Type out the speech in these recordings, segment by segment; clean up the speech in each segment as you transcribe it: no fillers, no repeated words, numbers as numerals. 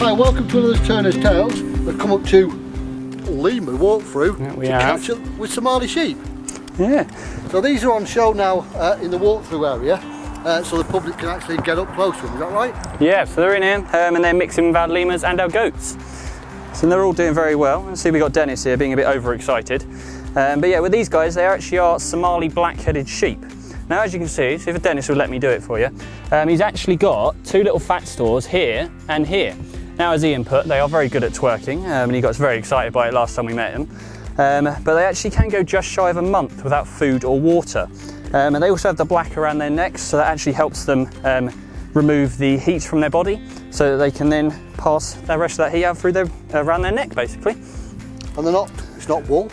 Hi, welcome to another Turner's Tales. We've come up to Lemur walkthrough to catch up with Somali sheep. Yeah. So these are on show now in the walkthrough area, so the public can actually get up close to them, is that right? Yeah, so they're in here and they're mixing with our lemurs and our goats. So they're all doing very well. And see, we got Dennis here being a bit overexcited. But yeah, with these guys, they actually are Somali black-headed sheep. Now, as you can see, if Dennis will let me do it for you, he's actually got two little fat stores here and here. Now, as Ian put, they are very good at twerking, and he got very excited by it last time we met him. But they actually can go just shy of a month without food or water. And they also have the black around their necks, so that actually helps them remove the heat from their body, so that they can then pass the rest of that heat out through around their neck, basically. And it's not wool?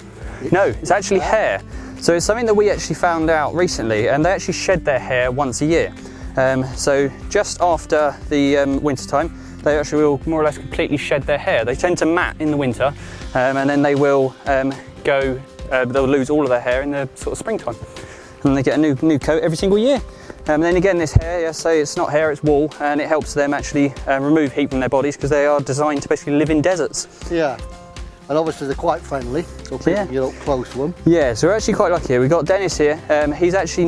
No, it's actually hair. So it's something that we actually found out recently, and they actually shed their hair once a year. So just after the winter time, they actually will more or less completely shed their hair. They tend to mat in the winter, and then they will they'll lose all of their hair in the sort of springtime. And they get a new coat every single year. And then again, this hair, so it's not hair, it's wool, and it helps them actually remove heat from their bodies because they are designed to basically live in deserts. Yeah. And obviously they're quite friendly, so people can get up close to them. Yeah, so we're actually quite lucky here. We've got Dennis here. He's actually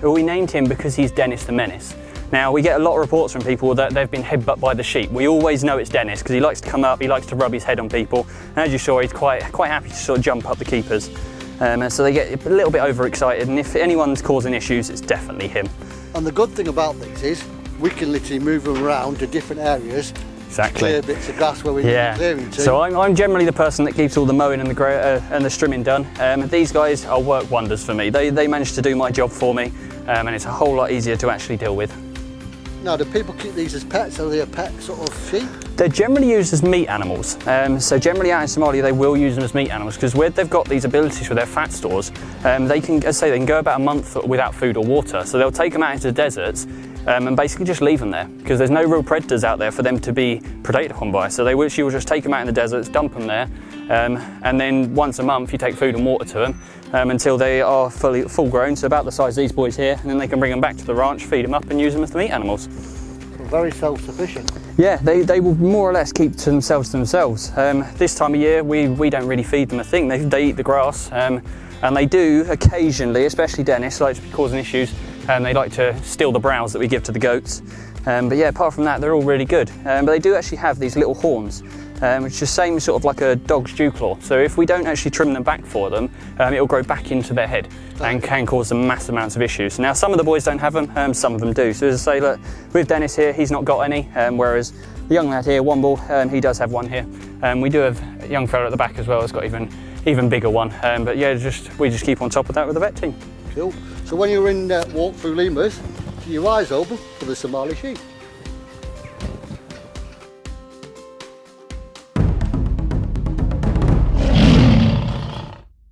we named him because he's Dennis the Menace. Now, we get a lot of reports from people that they've been headbutt by the sheep. We always know it's Dennis because he likes to come up, he likes to rub his head on people. And as you saw, he's quite happy to sort of jump up the keepers. So they get a little bit overexcited, and if anyone's causing issues, it's definitely him. And the good thing about these is we can literally move them around to different areas. Exactly. Clear bits of grass where we need clearing to. So I'm generally the person that keeps all the mowing and the trimming done. These guys work wonders for me. They manage to do my job for me, and it's a whole lot easier to actually deal with. Now, do people keep these as pets? Are they a pet sort of sheep? They're generally used as meat animals. So generally out in Somalia, they will use them as meat animals because where they've got these abilities with their fat stores, they can, as I say, they can go about a month without food or water. So they'll take them out into the deserts and basically just leave them there because there's no real predators out there for them to be predated upon by. So she will just take them out in the deserts, dump them there, and then once a month you take food and water to them until they are full grown, so about the size of these boys here, and then they can bring them back to the ranch, feed them up and use them as the meat animals. So very self-sufficient. Yeah, they will more or less keep to themselves. This time of year we don't really feed them a thing. They eat the grass, and they do occasionally, especially Dennis, like to be causing issues, and they like to steal the browse that we give to the goats. But yeah, apart from that, they're all really good. But they do actually have these little horns, which is the same sort of like a dog's dew claw. So if we don't actually trim them back for them, it'll grow back into their head and can cause them massive amounts of issues. Now, some of the boys don't have them, some of them do. So as I say, look, with Dennis here, he's not got any, whereas the young lad here, Womble, he does have one here. We do have a young fella at the back as well, that's got even bigger one. But yeah, we just keep on top of that with the vet team. Cool. So when you're in walk through lemurs, keep your eyes open for the Somali sheep.